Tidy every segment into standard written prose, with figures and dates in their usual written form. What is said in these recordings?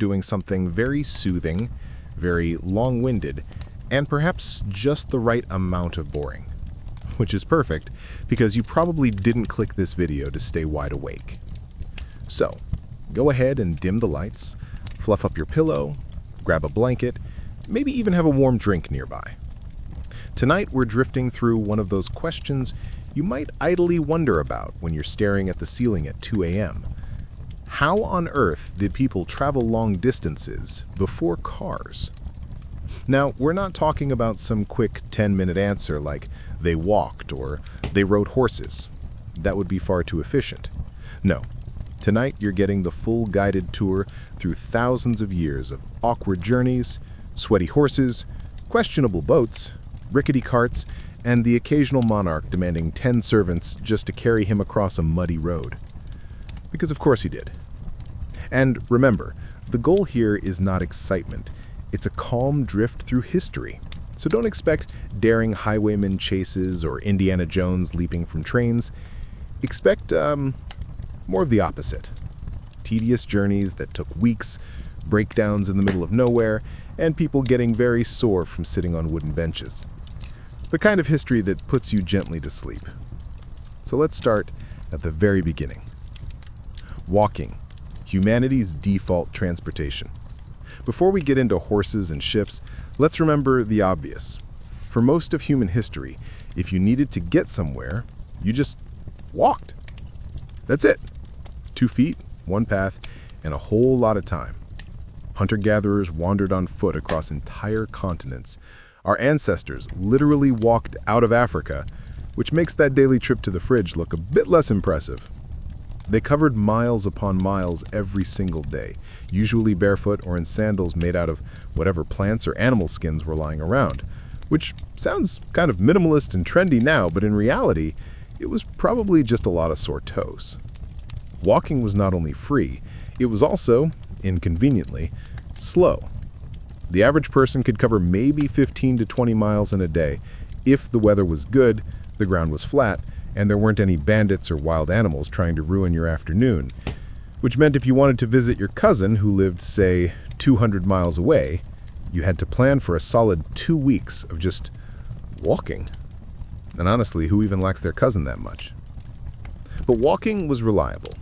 doing something very soothing, very long-winded, and perhaps just the right amount of boring. Which is perfect, because you probably didn't click this video to stay wide awake. So, go ahead and dim the lights, fluff up your pillow, grab a blanket, maybe even have a warm drink nearby. Tonight we're drifting through one of those questions you might idly wonder about when you're staring at the ceiling at 2 a.m. How on earth did people travel long distances before cars? Now, we're not talking about some quick 10-minute answer like they walked or they rode horses. That would be far too efficient. No, tonight you're getting the full guided tour through thousands of years of awkward journeys, sweaty horses, questionable boats, rickety carts, and the occasional monarch demanding 10 servants just to carry him across a muddy road. Because of course he did. And remember, the goal here is not excitement. It's a calm drift through history. So don't expect daring highwayman chases or Indiana Jones leaping from trains. Expect more of the opposite. Tedious journeys that took weeks, breakdowns in the middle of nowhere, and people getting very sore from sitting on wooden benches. The kind of history that puts you gently to sleep. So let's start at the very beginning. Walking, humanity's default transportation. Before we get into horses and ships, let's remember the obvious. For most of human history, if you needed to get somewhere, you just walked. That's it. 2 feet, 1 path, and a whole lot of time. Hunter-gatherers wandered on foot across entire continents. Our ancestors literally walked out of Africa, which makes that daily trip to the fridge look a bit less impressive. They covered miles upon miles every single day, usually barefoot or in sandals made out of whatever plants or animal skins were lying around, which sounds kind of minimalist and trendy now, but in reality, it was probably just a lot of sore toes. Walking was not only free, it was also, inconveniently, slow. The average person could cover maybe 15 to 20 miles in a day if the weather was good, the ground was flat, and there weren't any bandits or wild animals trying to ruin your afternoon, which meant if you wanted to visit your cousin who lived, say, 200 miles away, you had to plan for a solid 2 weeks of just walking. And honestly, who even likes their cousin that much? But walking was reliable.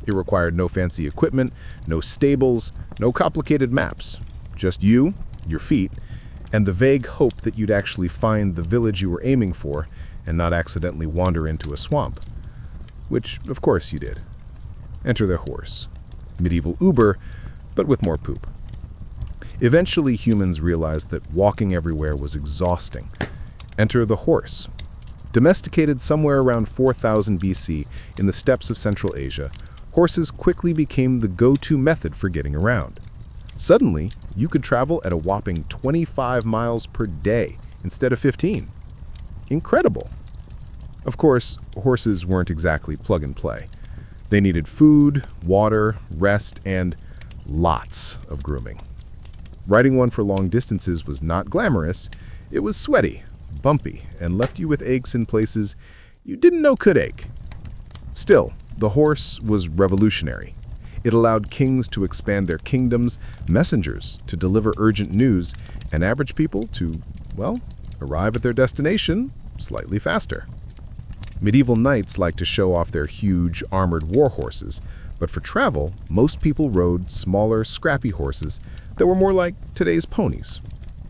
It required no fancy equipment, no stables, no complicated maps. Just you, your feet, and the vague hope that you'd actually find the village you were aiming for and not accidentally wander into a swamp. Which, of course, you did. Enter the horse. Medieval Uber, but with more poop. Eventually, humans realized that walking everywhere was exhausting. Enter the horse. Domesticated somewhere around 4000 BC in the steppes of Central Asia, horses quickly became the go-to method for getting around. Suddenly, you could travel at a whopping 25 miles per day instead of 15. Incredible. Of course, horses weren't exactly plug and play. They needed food, water, rest, and lots of grooming. Riding one for long distances was not glamorous. It was sweaty, bumpy, and left you with aches in places you didn't know could ache. Still, the horse was revolutionary. It allowed kings to expand their kingdoms, messengers to deliver urgent news, and average people to, well, arrive at their destination slightly faster. Medieval knights liked to show off their huge, armored war horses, but for travel, most people rode smaller, scrappy horses that were more like today's ponies.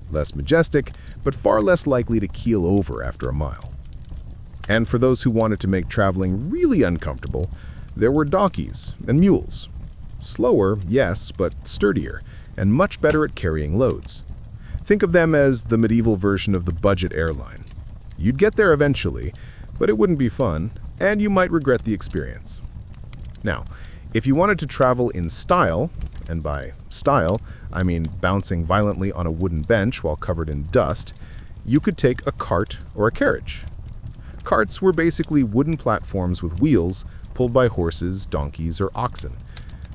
Less majestic, but far less likely to keel over after a mile. And for those who wanted to make traveling really uncomfortable, there were donkeys and mules. Slower, yes, but sturdier, and much better at carrying loads. Think of them as the medieval version of the budget airline. You'd get there eventually, but it wouldn't be fun, and you might regret the experience. Now, if you wanted to travel in style, and by style, I mean bouncing violently on a wooden bench while covered in dust, you could take a cart or a carriage. Carts were basically wooden platforms with wheels pulled by horses, donkeys, or oxen.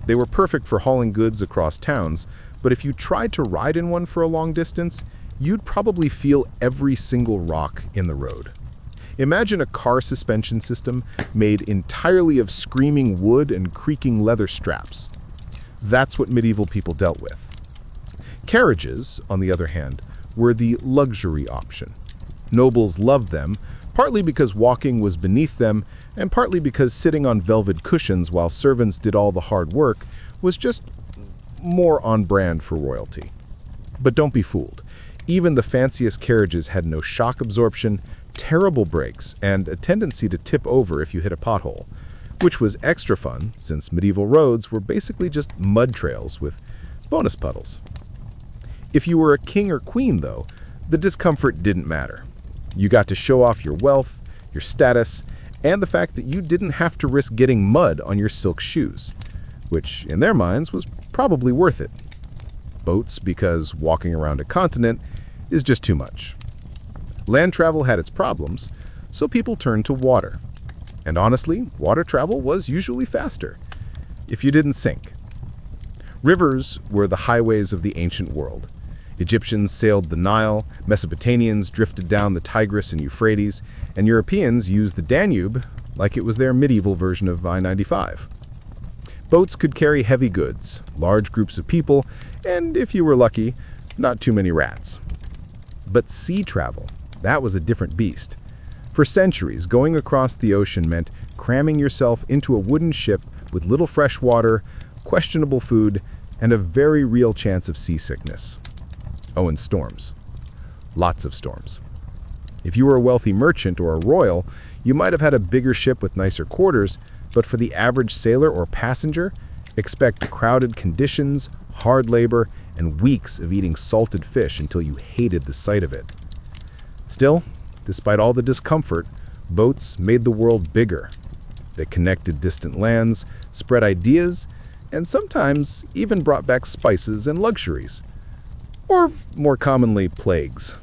They were perfect for hauling goods across towns, but if you tried to ride in one for a long distance, you'd probably feel every single rock in the road. Imagine a car suspension system made entirely of screaming wood and creaking leather straps. That's what medieval people dealt with. Carriages, on the other hand, were the luxury option. Nobles loved them, partly because walking was beneath them, and partly because sitting on velvet cushions while servants did all the hard work was just more on brand for royalty. But don't be fooled. Even the fanciest carriages had no shock absorption, terrible brakes, and a tendency to tip over if you hit a pothole, which was extra fun since medieval roads were basically just mud trails with bonus puddles. If you were a king or queen, though, the discomfort didn't matter. You got to show off your wealth, your status, and the fact that you didn't have to risk getting mud on your silk shoes, which, in their minds, was probably worth it. Boats, because walking around a continent is just too much. Land travel had its problems, so people turned to water. And honestly, water travel was usually faster, if you didn't sink. Rivers were the highways of the ancient world. Egyptians sailed the Nile, Mesopotamians drifted down the Tigris and Euphrates, and Europeans used the Danube like it was their medieval version of I-95. Boats could carry heavy goods, large groups of people, and if you were lucky, not too many rats. But sea travel, that was a different beast. For centuries, going across the ocean meant cramming yourself into a wooden ship with little fresh water, questionable food, and a very real chance of seasickness. Oh, and storms. Lots of storms. If you were a wealthy merchant or a royal, you might have had a bigger ship with nicer quarters, but for the average sailor or passenger, expect crowded conditions, hard labor, and weeks of eating salted fish until you hated the sight of it. Still, despite all the discomfort, boats made the world bigger. They connected distant lands, spread ideas, and sometimes even brought back spices and luxuries. Or, more commonly, plagues,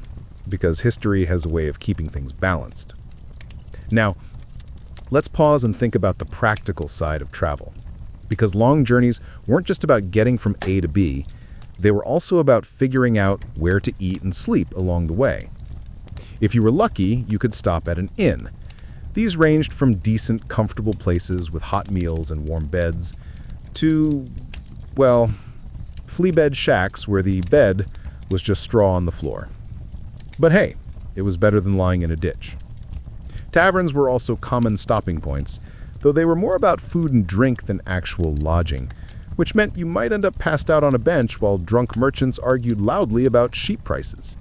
because history has a way of keeping things balanced. Now, let's pause and think about the practical side of travel, because long journeys weren't just about getting from A to B, they were also about figuring out where to eat and sleep along the way. If you were lucky, you could stop at an inn. These ranged from decent, comfortable places with hot meals and warm beds to, well, flea bed shacks where the bed was just straw on the floor. But hey, it was better than lying in a ditch. Taverns were also common stopping points, though they were more about food and drink than actual lodging, which meant you might end up passed out on a bench while drunk merchants argued loudly about sheep prices.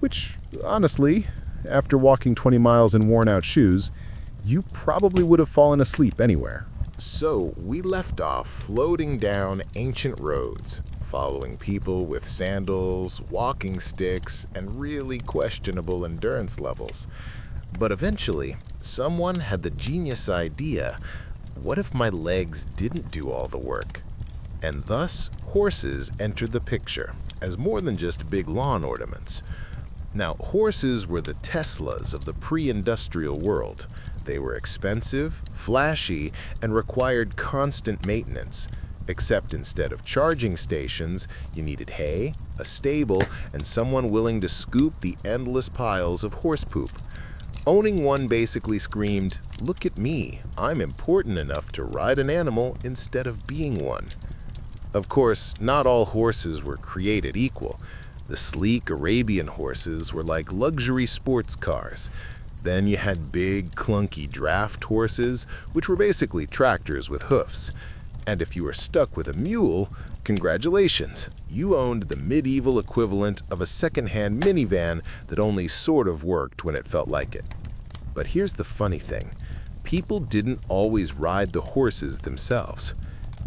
Which, honestly, after walking 20 miles in worn-out shoes, you probably would have fallen asleep anywhere. So we left off floating down ancient roads, following people with sandals, walking sticks, and really questionable endurance levels. But eventually, someone had the genius idea, what if my legs didn't do all the work? And thus, horses entered the picture as more than just big lawn ornaments. Now, horses were the Teslas of the pre-industrial world. They were expensive, flashy, and required constant maintenance. Except instead of charging stations, you needed hay, a stable, and someone willing to scoop the endless piles of horse poop. Owning one basically screamed, "Look at me, I'm important enough to ride an animal instead of being one." Of course, not all horses were created equal. The sleek Arabian horses were like luxury sports cars. Then you had big, clunky draft horses, which were basically tractors with hoofs. And if you were stuck with a mule, congratulations, you owned the medieval equivalent of a second-hand minivan that only sort of worked when it felt like it. But here's the funny thing. People didn't always ride the horses themselves.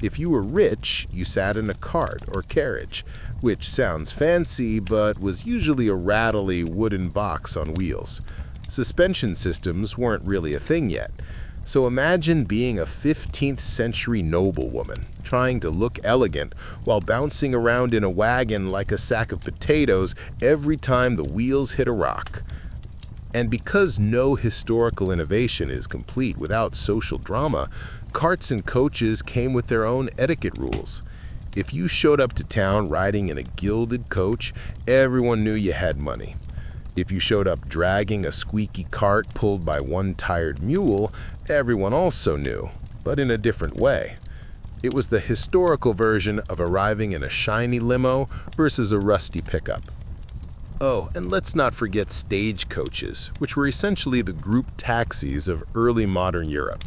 If you were rich, you sat in a cart or carriage, which sounds fancy but was usually a rattly wooden box on wheels. Suspension systems weren't really a thing yet. So imagine being a 15th century noblewoman, trying to look elegant while bouncing around in a wagon like a sack of potatoes every time the wheels hit a rock. And because no historical innovation is complete without social drama, carts and coaches came with their own etiquette rules. If you showed up to town riding in a gilded coach, everyone knew you had money. If you showed up dragging a squeaky cart pulled by one tired mule, everyone also knew, but in a different way. It was the historical version of arriving in a shiny limo versus a rusty pickup. Oh, and let's not forget stagecoaches, which were essentially the group taxis of early modern Europe.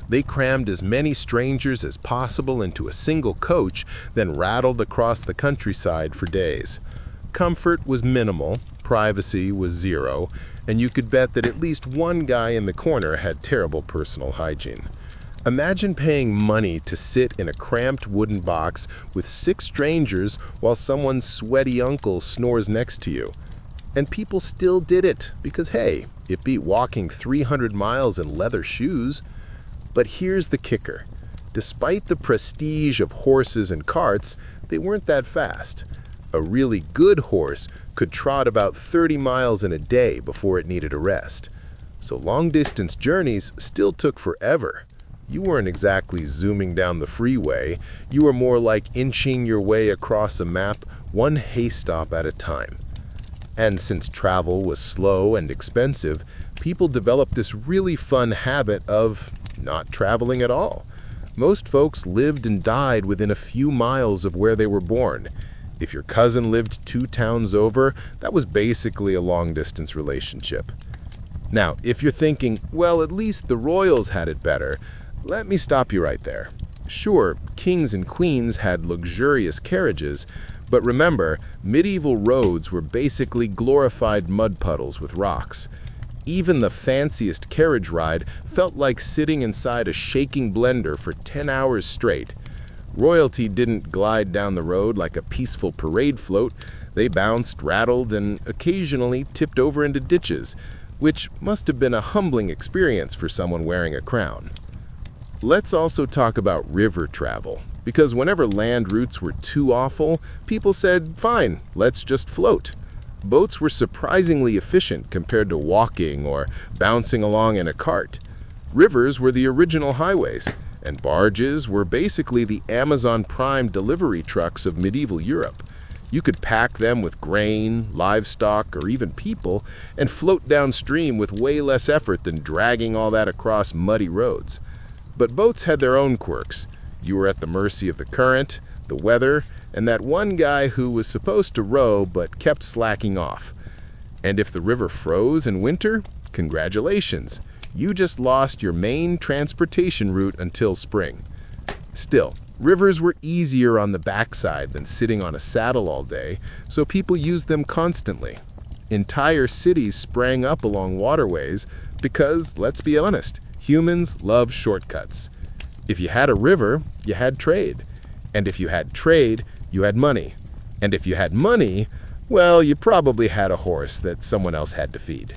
They crammed as many strangers as possible into a single coach, then rattled across the countryside for days. Comfort was minimal, privacy was zero, and you could bet that at least one guy in the corner had terrible personal hygiene. Imagine paying money to sit in a cramped wooden box with 6 strangers while someone's sweaty uncle snores next to you. And people still did it, because hey, it beat walking 300 miles in leather shoes. But here's the kicker. Despite the prestige of horses and carts, they weren't that fast. A really good horse could trot about 30 miles in a day before it needed a rest. So long-distance journeys still took forever. You weren't exactly zooming down the freeway. You were more like inching your way across a map one haystop at a time. And since travel was slow and expensive, people developed this really fun habit of not traveling at all. Most folks lived and died within a few miles of where they were born. If your cousin lived 2 towns over, that was basically a long-distance relationship. Now, if you're thinking, well, at least the royals had it better, let me stop you right there. Sure, kings and queens had luxurious carriages, but remember, medieval roads were basically glorified mud puddles with rocks. Even the fanciest carriage ride felt like sitting inside a shaking blender for 10 hours straight. Royalty didn't glide down the road like a peaceful parade float. They bounced, rattled, and occasionally tipped over into ditches, which must have been a humbling experience for someone wearing a crown. Let's also talk about river travel, because whenever land routes were too awful, people said, fine, let's just float. Boats were surprisingly efficient compared to walking or bouncing along in a cart. Rivers were the original highways, and barges were basically the Amazon Prime delivery trucks of medieval Europe. You could pack them with grain, livestock, or even people, and float downstream with way less effort than dragging all that across muddy roads. But boats had their own quirks. You were at the mercy of the current, the weather, and that one guy who was supposed to row but kept slacking off. And if the river froze in winter, congratulations. You just lost your main transportation route until spring. Still, rivers were easier on the backside than sitting on a saddle all day, so people used them constantly. Entire cities sprang up along waterways because, let's be honest, humans love shortcuts. If you had a river, you had trade. And if you had trade, you had money. And if you had money, well, you probably had a horse that someone else had to feed.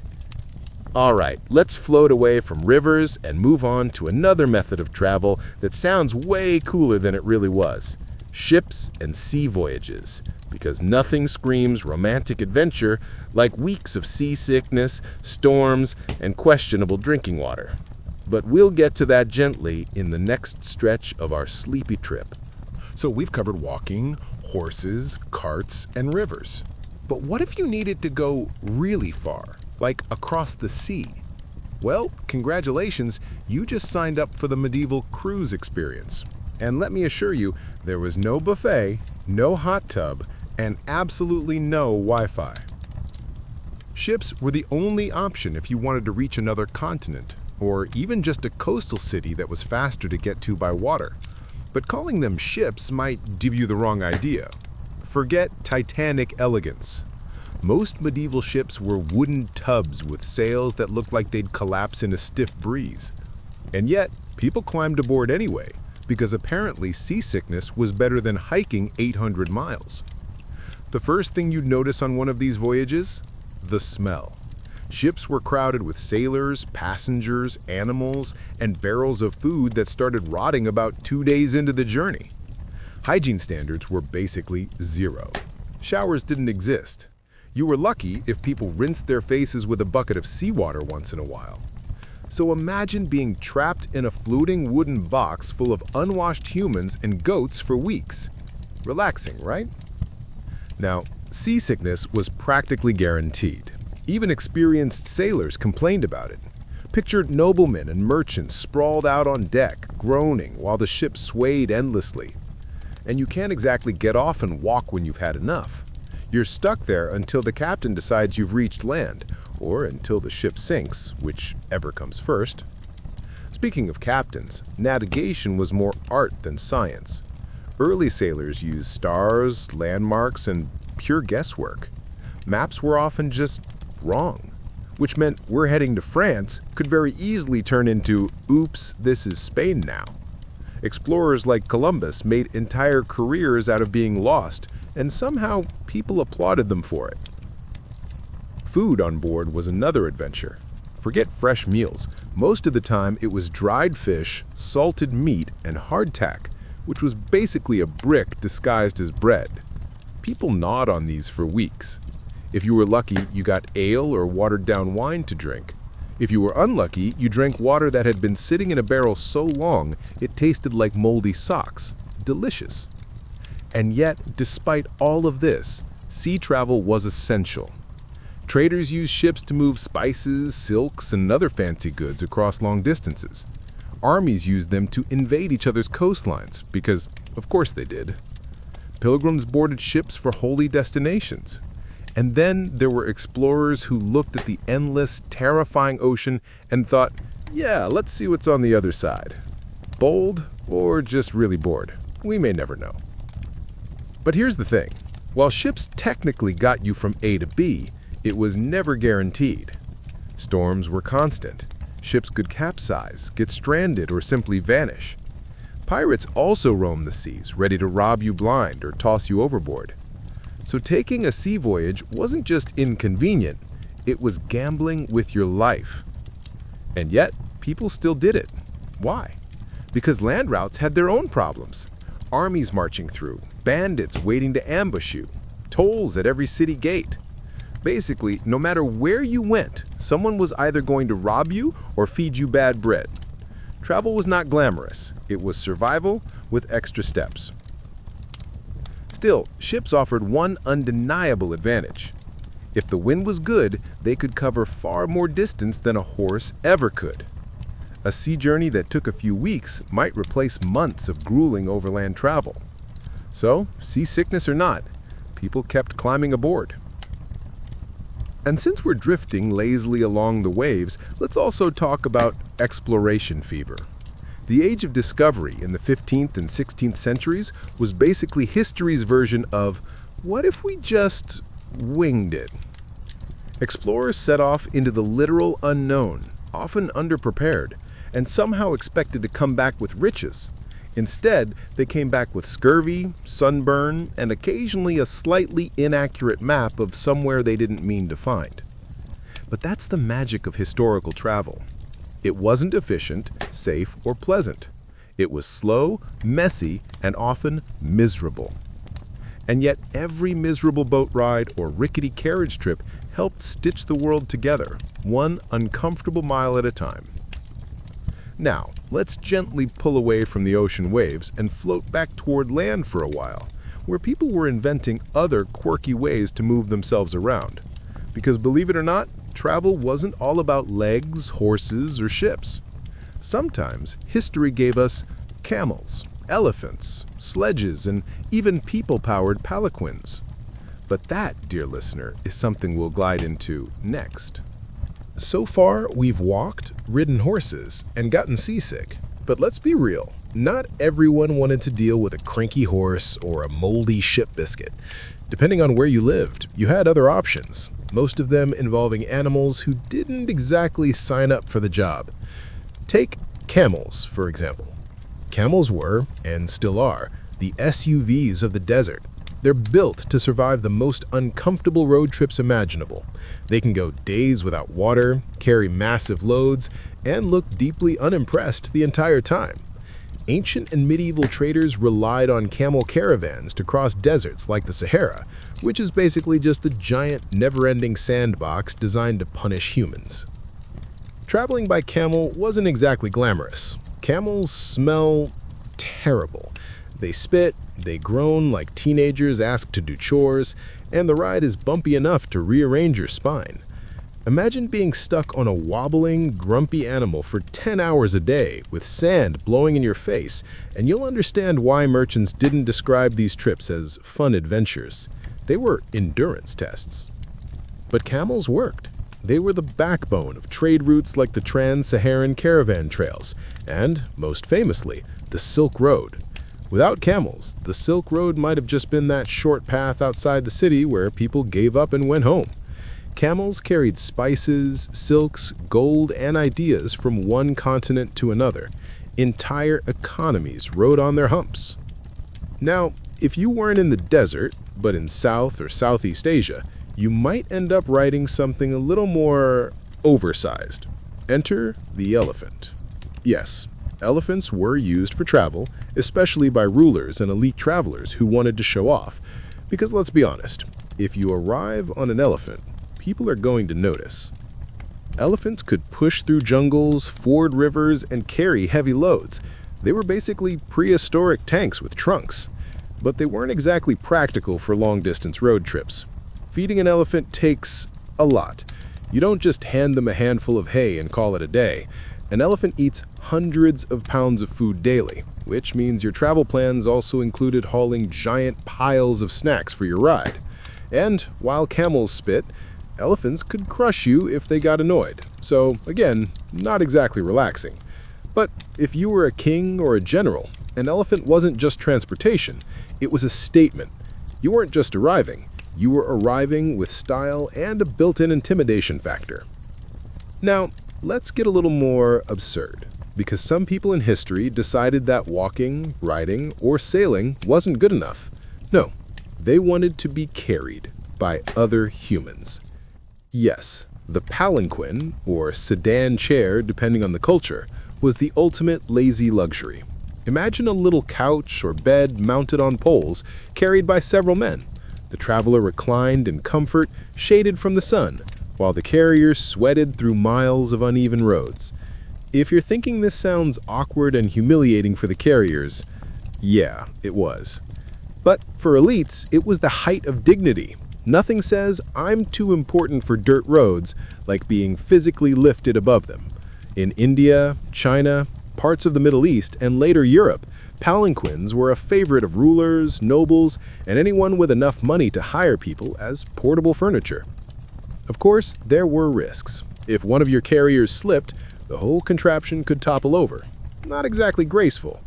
All right, let's float away from rivers and move on to another method of travel that sounds way cooler than it really was. Ships and sea voyages. Because nothing screams romantic adventure like weeks of seasickness, storms, and questionable drinking water. But we'll get to that gently in the next stretch of our sleepy trip. So we've covered walking, horses, carts, and rivers. But what if you needed to go really far, like across the sea? Well, congratulations, you just signed up for the medieval cruise experience. And let me assure you, there was no buffet, no hot tub, and absolutely no Wi-Fi. Ships were the only option if you wanted to reach another continent, or even just a coastal city that was faster to get to by water. But calling them ships might give you the wrong idea. Forget Titanic elegance. Most medieval ships were wooden tubs with sails that looked like they'd collapse in a stiff breeze. And yet, people climbed aboard anyway, because apparently seasickness was better than hiking 800 miles. The first thing you'd notice on one of these voyages? The smell. Ships were crowded with sailors, passengers, animals, and barrels of food that started rotting about 2 days into the journey. Hygiene standards were basically zero. Showers didn't exist. You were lucky if people rinsed their faces with a bucket of seawater once in a while. So imagine being trapped in a floating wooden box full of unwashed humans and goats for weeks. Relaxing, right? Now, seasickness was practically guaranteed. Even experienced sailors complained about it. Picture noblemen and merchants sprawled out on deck, groaning while the ship swayed endlessly. And you can't exactly get off and walk when you've had enough. You're stuck there until the captain decides you've reached land, or until the ship sinks, whichever comes first. Speaking of captains, navigation was more art than science. Early sailors used stars, landmarks, and pure guesswork. Maps were often just wrong, which meant we're heading to France could very easily turn into, oops, this is Spain now. Explorers like Columbus made entire careers out of being lost, and somehow people applauded them for it. Food on board was another adventure. Forget fresh meals. Most of the time it was dried fish, salted meat, and hardtack, which was basically a brick disguised as bread. People gnawed on these for weeks. If you were lucky, you got ale or watered-down wine to drink. If you were unlucky, you drank water that had been sitting in a barrel so long it tasted like moldy socks. Delicious. And yet, despite all of this, sea travel was essential. Traders used ships to move spices, silks, and other fancy goods across long distances. Armies used them to invade each other's coastlines, because, of course they did. Pilgrims boarded ships for holy destinations. And then there were explorers who looked at the endless, terrifying ocean and thought, yeah, let's see what's on the other side. Bold, or just really bored? We may never know. But here's the thing. While ships technically got you from A to B, it was never guaranteed. Storms were constant. Ships could capsize, get stranded, or simply vanish. Pirates also roamed the seas, ready to rob you blind or toss you overboard. So taking a sea voyage wasn't just inconvenient, it was gambling with your life. And yet, people still did it. Why? Because land routes had their own problems. Armies marching through, bandits waiting to ambush you, tolls at every city gate. Basically, no matter where you went, someone was either going to rob you or feed you bad bread. Travel was not glamorous. It was survival with extra steps. Still, ships offered one undeniable advantage. If the wind was good, they could cover far more distance than a horse ever could. A sea journey that took a few weeks might replace months of grueling overland travel. So, seasickness or not, people kept climbing aboard. And since we're drifting lazily along the waves, let's also talk about exploration fever. The age of discovery in the 15th and 16th centuries was basically history's version of, what if we just winged it? Explorers set off into the literal unknown, often underprepared, and somehow expected to come back with riches. Instead, they came back with scurvy, sunburn, and occasionally a slightly inaccurate map of somewhere they didn't mean to find. But that's the magic of historical travel. It wasn't efficient, safe, or pleasant. It was slow, messy, and often miserable. And yet every miserable boat ride or rickety carriage trip helped stitch the world together, one uncomfortable mile at a time. Now, let's gently pull away from the ocean waves and float back toward land for a while, where people were inventing other quirky ways to move themselves around. Because believe it or not, travel wasn't all about legs, horses, or ships. Sometimes history gave us camels, elephants, sledges, and even people-powered palanquins. But that, dear listener, is something we'll glide into next. So far, we've walked, ridden horses, and gotten seasick. But let's be real, not everyone wanted to deal with a cranky horse or a moldy ship biscuit. Depending on where you lived, you had other options, most of them involving animals who didn't exactly sign up for the job. Take camels, for example. Camels were, and still are, the SUVs of the desert. They're built to survive the most uncomfortable road trips imaginable. They can go days without water, carry massive loads, and look deeply unimpressed the entire time. Ancient and medieval traders relied on camel caravans to cross deserts like the Sahara, which is basically just a giant, never-ending sandbox designed to punish humans. Traveling by camel wasn't exactly glamorous. Camels smell terrible. They spit, they groan like teenagers asked to do chores, and the ride is bumpy enough to rearrange your spine. Imagine being stuck on a wobbling, grumpy animal for 10 hours a day with sand blowing in your face, and you'll understand why merchants didn't describe these trips as fun adventures. They were endurance tests. But camels worked. They were the backbone of trade routes like the Trans-Saharan caravan trails, and, most famously, the Silk Road. Without camels, the Silk Road might have just been that short path outside the city where people gave up and went home. Camels carried spices, silks, gold, and ideas from one continent to another. Entire economies rode on their humps. Now, if you weren't in the desert, but in South or Southeast Asia, you might end up riding something a little more oversized. Enter the elephant. Yes, elephants were used for travel, especially by rulers and elite travelers who wanted to show off. Because let's be honest, if you arrive on an elephant, people are going to notice. Elephants could push through jungles, ford rivers, and carry heavy loads. They were basically prehistoric tanks with trunks. But they weren't exactly practical for long-distance road trips. Feeding an elephant takes a lot. You don't just hand them a handful of hay and call it a day. An elephant eats hundreds of pounds of food daily, which means your travel plans also included hauling giant piles of snacks for your ride. And while camels spit, elephants could crush you if they got annoyed. So, again, not exactly relaxing. But if you were a king or a general, an elephant wasn't just transportation, it was a statement. You weren't just arriving, you were arriving with style and a built-in intimidation factor. Now, let's get a little more absurd, because some people in history decided that walking, riding, or sailing wasn't good enough. No, they wanted to be carried by other humans. Yes, the palanquin, or sedan chair depending on the culture, was the ultimate lazy luxury. Imagine a little couch or bed mounted on poles, carried by several men. The traveler reclined in comfort, shaded from the sun, while the carriers sweated through miles of uneven roads. If you're thinking this sounds awkward and humiliating for the carriers, yeah, it was. But for elites, it was the height of dignity. Nothing says, I'm too important for dirt roads, like being physically lifted above them. In India, China, parts of the Middle East, and later Europe, palanquins were a favorite of rulers, nobles, and anyone with enough money to hire people as portable furniture. Of course, there were risks. If one of your carriers slipped, the whole contraption could topple over. Not exactly graceful.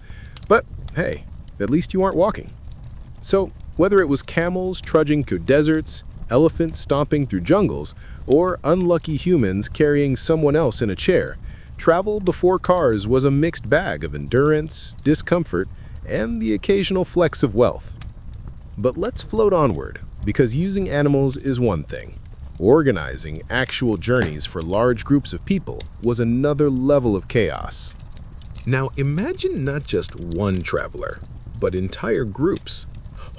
But hey, at least you aren't walking. So, whether it was camels trudging through deserts, elephants stomping through jungles, or unlucky humans carrying someone else in a chair, travel before cars was a mixed bag of endurance, discomfort, and the occasional flex of wealth. But let's float onward, because using animals is one thing. Organizing actual journeys for large groups of people was another level of chaos. Now imagine not just one traveler, but entire groups.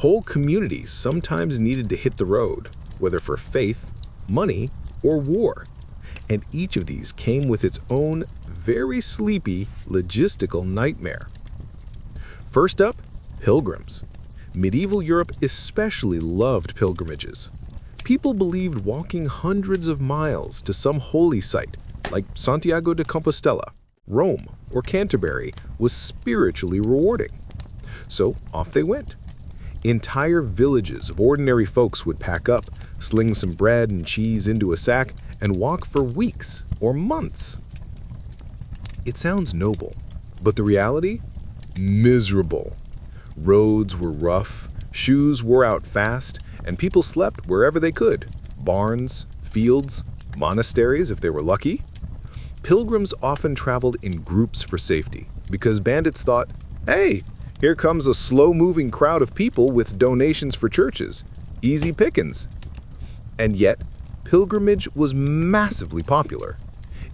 Whole communities sometimes needed to hit the road, whether for faith, money, or war. And each of these came with its own very sleepy logistical nightmare. First up, pilgrims. Medieval Europe especially loved pilgrimages. People believed walking hundreds of miles to some holy site, like Santiago de Compostela, Rome, or Canterbury, was spiritually rewarding. So off they went. Entire villages of ordinary folks would pack up, sling some bread and cheese into a sack, and walk for weeks or months. It sounds noble, but the reality? Miserable. Roads were rough, shoes wore out fast, and people slept wherever they could. Barns, fields, monasteries if they were lucky. Pilgrims often traveled in groups for safety, because bandits thought, hey, here comes a slow-moving crowd of people with donations for churches. Easy pickings. And yet, pilgrimage was massively popular.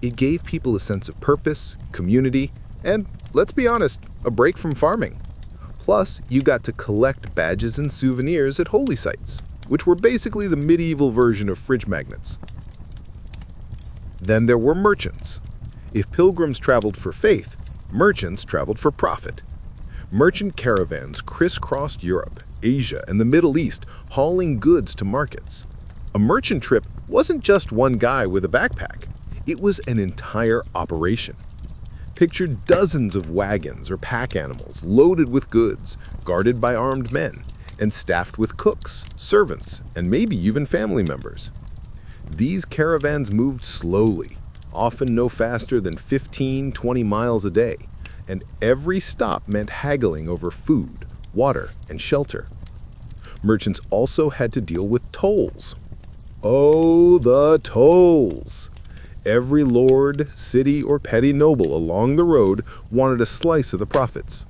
It gave people a sense of purpose, community, and, let's be honest, a break from farming. Plus, you got to collect badges and souvenirs at holy sites, which were basically the medieval version of fridge magnets. Then there were merchants. If pilgrims traveled for faith, merchants traveled for profit. Merchant caravans crisscrossed Europe, Asia, and the Middle East, hauling goods to markets. A merchant trip wasn't just one guy with a backpack. It was an entire operation. Picture dozens of wagons or pack animals loaded with goods, guarded by armed men, and staffed with cooks, servants, and maybe even family members. These caravans moved slowly, often no faster than 15-20 miles a day, and every stop meant haggling over food, water, and shelter. Merchants also had to deal with tolls. Oh, the tolls! Every lord, city, or petty noble along the road wanted a slice of the profits.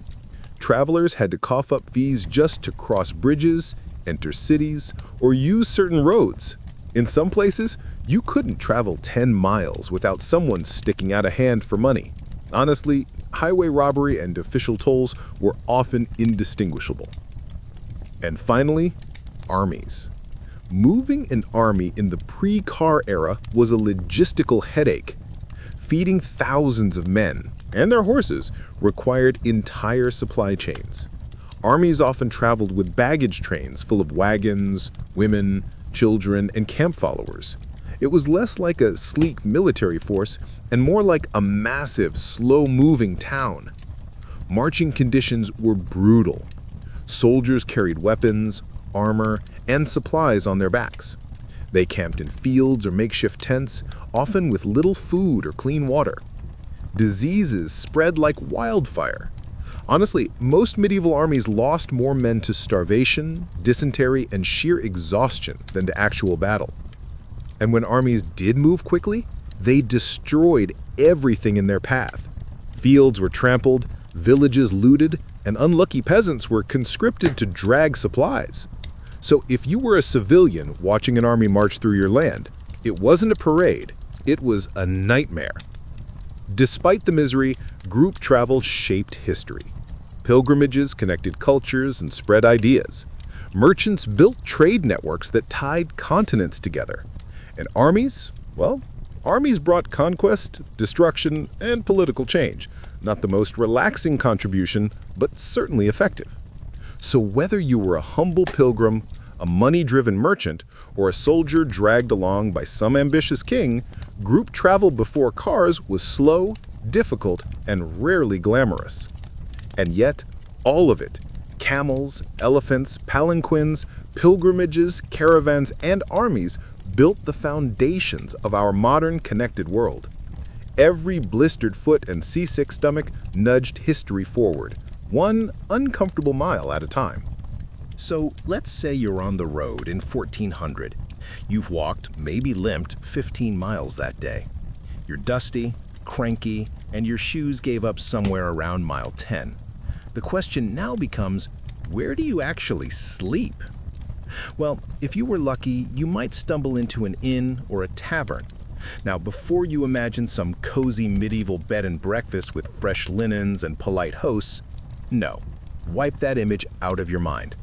Travelers had to cough up fees just to cross bridges, enter cities, or use certain roads. In some places, you couldn't travel 10 miles without someone sticking out a hand for money. Honestly, highway robbery and official tolls were often indistinguishable. And finally, armies. Moving an army in the pre-car era was a logistical headache. Feeding thousands of men and their horses required entire supply chains. Armies often traveled with baggage trains full of wagons, women, children, and camp followers. It was less like a sleek military force and more like a massive, slow-moving town. Marching conditions were brutal. Soldiers carried weapons, armor, and supplies on their backs. They camped in fields or makeshift tents, often with little food or clean water. Diseases spread like wildfire. Honestly, most medieval armies lost more men to starvation, dysentery, and sheer exhaustion than to actual battle. And when armies did move quickly, they destroyed everything in their path. Fields were trampled, villages looted, and unlucky peasants were conscripted to drag supplies. So if you were a civilian watching an army march through your land, it wasn't a parade, it was a nightmare. Despite the misery, group travel shaped history. Pilgrimages connected cultures and spread ideas. Merchants built trade networks that tied continents together. And armies, well, armies brought conquest, destruction, and political change. Not the most relaxing contribution, but certainly effective. So whether you were a humble pilgrim, a money-driven merchant, or a soldier dragged along by some ambitious king, group travel before cars was slow, difficult, and rarely glamorous. And yet, all of it, camels, elephants, palanquins, pilgrimages, caravans, and armies, built the foundations of our modern connected world. Every blistered foot and seasick stomach nudged history forward, one uncomfortable mile at a time. So let's say you're on the road in 1400. You've walked, maybe limped, 15 miles that day. You're dusty, cranky, and your shoes gave up somewhere around mile 10. The question now becomes, where do you actually sleep? Well, if you were lucky, you might stumble into an inn or a tavern. Now, before you imagine some cozy medieval bed and breakfast with fresh linens and polite hosts, no, wipe that image out of your mind.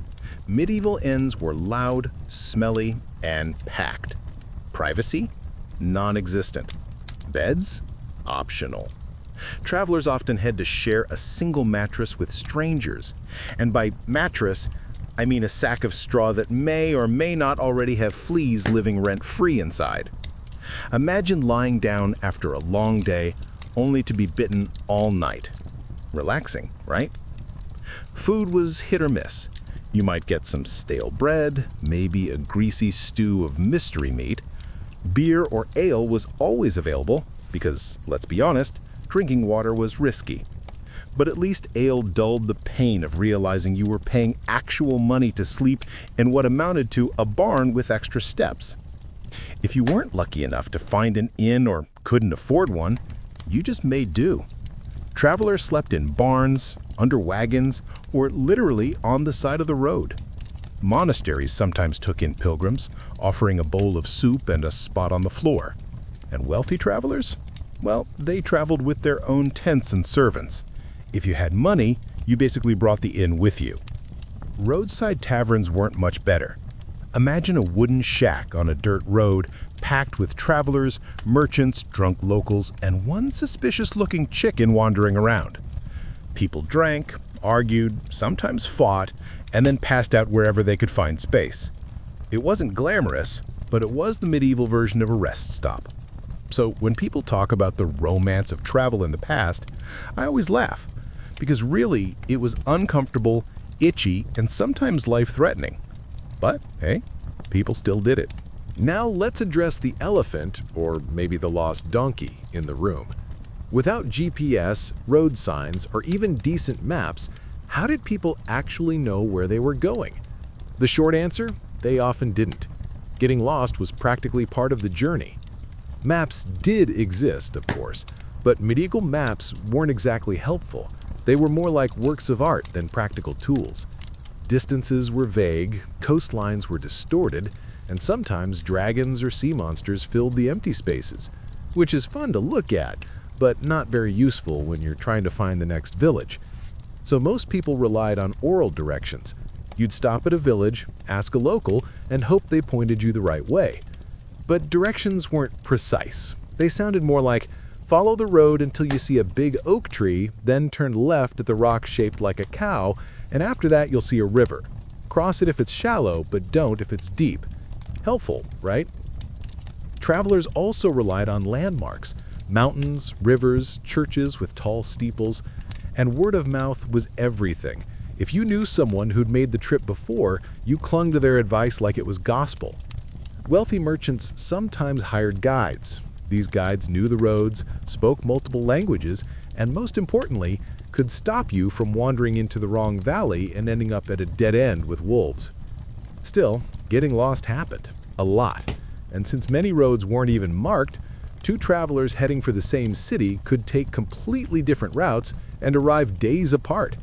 Medieval inns were loud, smelly, and packed. Privacy? Non-existent. Beds? Optional. Travelers often had to share a single mattress with strangers. And by mattress, I mean a sack of straw that may or may not already have fleas living rent-free inside. Imagine lying down after a long day, only to be bitten all night. Relaxing, right? Food was hit or miss. You might get some stale bread, maybe a greasy stew of mystery meat. Beer or ale was always available because, let's be honest, drinking water was risky. But at least ale dulled the pain of realizing you were paying actual money to sleep in what amounted to a barn with extra steps. If you weren't lucky enough to find an inn or couldn't afford one, you just made do. Travelers slept in barns, under wagons, or literally on the side of the road. Monasteries sometimes took in pilgrims, offering a bowl of soup and a spot on the floor. And wealthy travelers? Well, they traveled with their own tents and servants. If you had money, you basically brought the inn with you. Roadside taverns weren't much better. Imagine a wooden shack on a dirt road packed with travelers, merchants, drunk locals, and one suspicious-looking chicken wandering around. People drank, argued, sometimes fought, and then passed out wherever they could find space. It wasn't glamorous, but it was the medieval version of a rest stop. So when people talk about the romance of travel in the past, I always laugh, because really it was uncomfortable, itchy, and sometimes life-threatening. But hey, people still did it. Now let's address the elephant, or maybe the lost donkey, in the room. Without GPS, road signs, or even decent maps, how did people actually know where they were going? The short answer? They often didn't. Getting lost was practically part of the journey. Maps did exist, of course, but medieval maps weren't exactly helpful. They were more like works of art than practical tools. Distances were vague, coastlines were distorted, and sometimes dragons or sea monsters filled the empty spaces, which is fun to look at, but not very useful when you're trying to find the next village. So most people relied on oral directions. You'd stop at a village, ask a local, and hope they pointed you the right way. But directions weren't precise. They sounded more like, follow the road until you see a big oak tree, then turn left at the rock shaped like a cow, and after that you'll see a river. Cross it if it's shallow, but don't if it's deep. Helpful, right? Travelers also relied on landmarks, mountains, rivers, churches with tall steeples, and word of mouth was everything. If you knew someone who'd made the trip before, you clung to their advice like it was gospel. Wealthy merchants sometimes hired guides. These guides knew the roads, spoke multiple languages, and most importantly, could stop you from wandering into the wrong valley and ending up at a dead end with wolves. Still, getting lost happened, a lot, and since many roads weren't even marked, two travelers heading for the same city could take completely different routes and arrive days apart.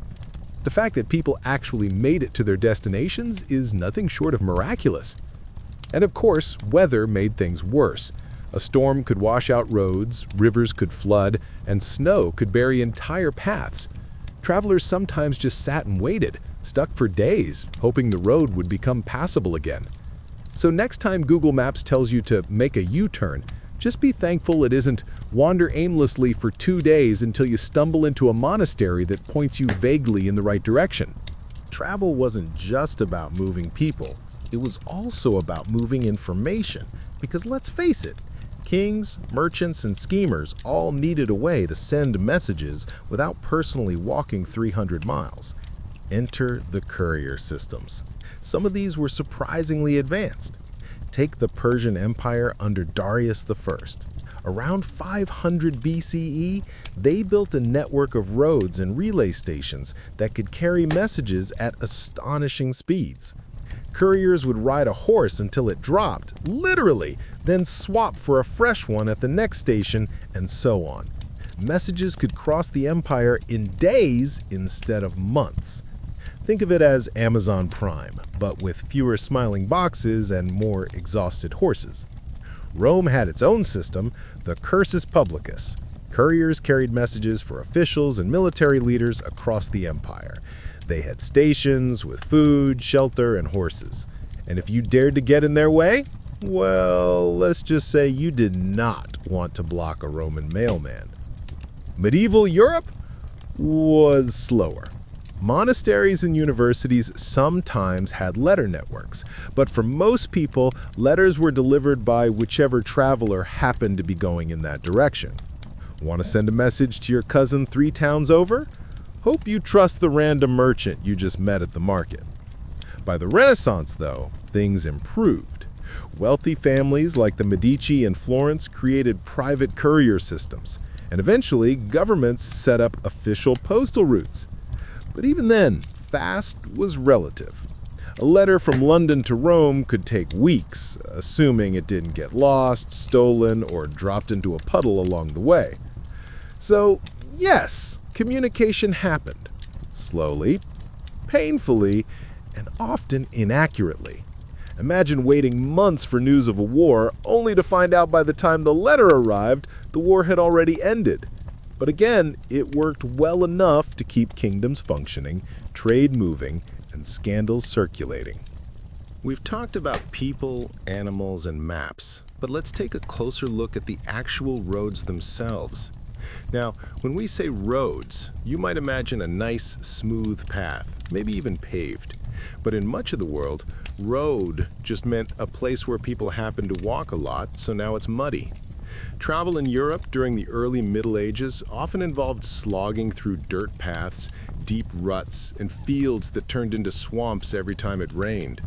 The fact that people actually made it to their destinations is nothing short of miraculous. And of course, weather made things worse. A storm could wash out roads, rivers could flood, and snow could bury entire paths. Travelers sometimes just sat and waited, stuck for days, hoping the road would become passable again. So next time Google Maps tells you to make a U-turn, just be thankful it isn't wander aimlessly for 2 days until you stumble into a monastery that points you vaguely in the right direction. Travel wasn't just about moving people. It was also about moving information, because let's face it, kings, merchants, and schemers all needed a way to send messages without personally walking 300 miles. Enter the courier systems. Some of these were surprisingly advanced. Take the Persian Empire under Darius I. Around 500 BCE, they built a network of roads and relay stations that could carry messages at astonishing speeds. Couriers would ride a horse until it dropped, literally, then swap for a fresh one at the next station, and so on. Messages could cross the empire in days instead of months. Think of it as Amazon Prime, but with fewer smiling boxes and more exhausted horses. Rome had its own system, the Cursus Publicus. Couriers carried messages for officials and military leaders across the empire. They had stations with food, shelter, and horses. And if you dared to get in their way, well, let's just say you did not want to block a Roman mailman. Medieval Europe was slower. Monasteries and universities sometimes had letter networks, but for most people, letters were delivered by whichever traveler happened to be going in that direction. Want to send a message to your cousin 3 towns over? Hope you trust the random merchant you just met at the market. By the Renaissance, though, things improved. Wealthy families like the Medici and Florence created private courier systems, and eventually governments set up official postal routes. But even then, fast was relative. A letter from London to Rome could take weeks, assuming it didn't get lost, stolen, or dropped into a puddle along the way. So, yes, communication happened. Slowly, painfully, and often inaccurately. Imagine waiting months for news of a war, only to find out by the time the letter arrived, the war had already ended. But again, it worked well enough to keep kingdoms functioning, trade moving, and scandals circulating. We've talked about people, animals, and maps, but let's take a closer look at the actual roads themselves. Now, when we say roads, you might imagine a nice, smooth path, maybe even paved. But in much of the world, Road just meant a place where people happened to walk a lot, so now it's muddy. Travel in Europe during the early Middle Ages often involved slogging through dirt paths, deep ruts, and fields that turned into swamps every time it rained.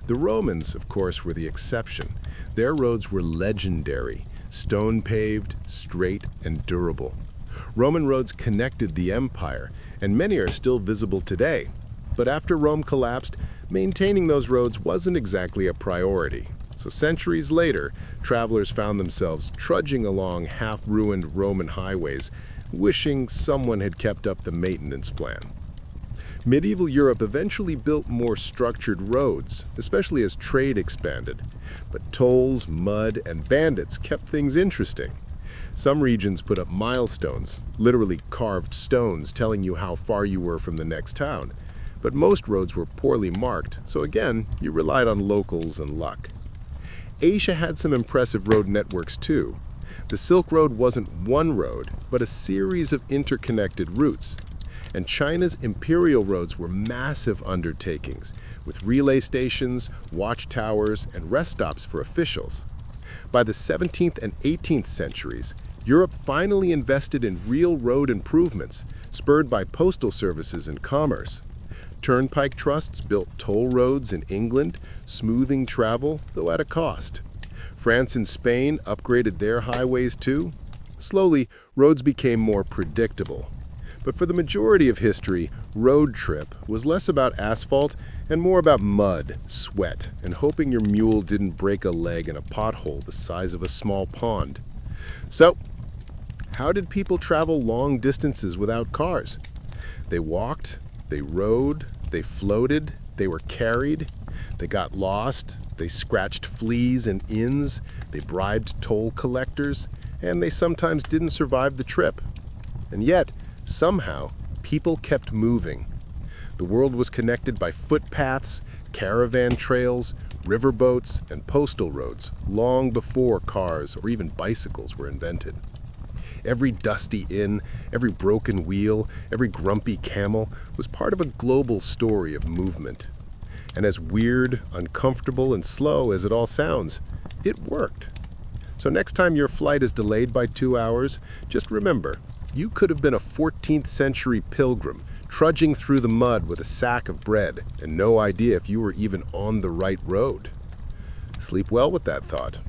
The Romans, of course, were the exception. Their roads were legendary, stone-paved, straight, and durable. Roman roads connected the empire, and many are still visible today. But after Rome collapsed, maintaining those roads wasn't exactly a priority. So centuries later, travelers found themselves trudging along half-ruined Roman highways, wishing someone had kept up the maintenance plan. Medieval Europe eventually built more structured roads, especially as trade expanded. But tolls, mud, and bandits kept things interesting. Some regions put up milestones, literally carved stones telling you how far you were from the next town. But most roads were poorly marked, so again, you relied on locals and luck. Asia had some impressive road networks too. The Silk Road wasn't one road, but a series of interconnected routes. And China's imperial roads were massive undertakings, with relay stations, watchtowers, and rest stops for officials. By the 17th and 18th centuries, Europe finally invested in real road improvements, spurred by postal services and commerce. Turnpike trusts built toll roads in England, smoothing travel, though at a cost. France and Spain upgraded their highways too. Slowly, roads became more predictable. But for the majority of history, road trip was less about asphalt and more about mud, sweat, and hoping your mule didn't break a leg in a pothole the size of a small pond. So, how did people travel long distances without cars? They walked, they rode, they floated, they were carried, they got lost, they scratched fleas in inns, they bribed toll collectors, and they sometimes didn't survive the trip. And yet, somehow, people kept moving. The world was connected by footpaths, caravan trails, riverboats, and postal roads long before cars or even bicycles were invented. Every dusty inn, every broken wheel, every grumpy camel was part of a global story of movement. And as weird, uncomfortable, and slow as it all sounds, it worked. So next time your flight is delayed by 2 hours, just remember, you could have been a 14th century pilgrim, trudging through the mud with a sack of bread and no idea if you were even on the right road. Sleep well with that thought.